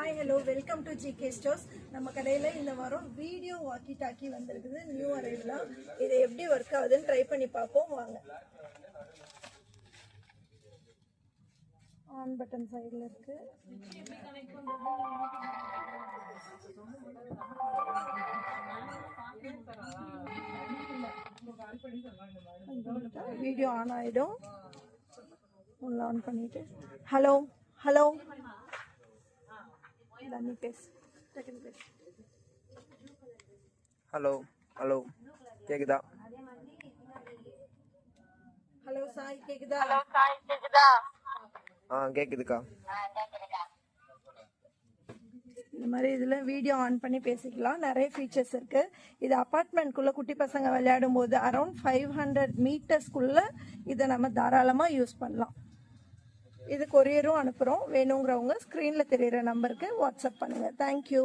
Hi hello welcome to GK stores. நம்ம கடையில் இந்த வாரம் வீடியோ வாக்கி டாக்கி வந்திருக்குது, நியூ அரைவலாக. இது எப்படி ஒர்க் ஆகுதுன்னு ட்ரை பண்ணி பார்ப்போம் வாங்க. ஆன் பட்டன் சைடில் இருக்கு. வீடியோ ஆன் ஆகிடும். ஒன்று ஆன் பண்ணிட்டு ஹலோ ஹலோ நீ பேசு. ஹலோ ஹலோ கேக்குதா? ஹலோ சாய் கேக்குதா? கேக்குதுக்கா. இந்த மாதிரி இதில் வீடியோ ஆன் பண்ணி பேசிக்கலாம். நிறைய ஃபீச்சர்ஸ் இருக்குது. இது அப்பார்ட்மெண்ட்குள்ளே குட்டி பசங்க விளையாடும் போது அரௌண்ட் 500 மீட்டர்ஸ்குள்ளே இதை நம்ம தாராளமாக யூஸ் பண்ணலாம். இது கொரியரும் அனுப்புகிறோம். வேணுங்கிறவங்க ஸ்க்ரீனில் தெரிகிற நம்பருக்கு வாட்ஸ்அப் பண்ணுங்கள். தேங்க்யூ.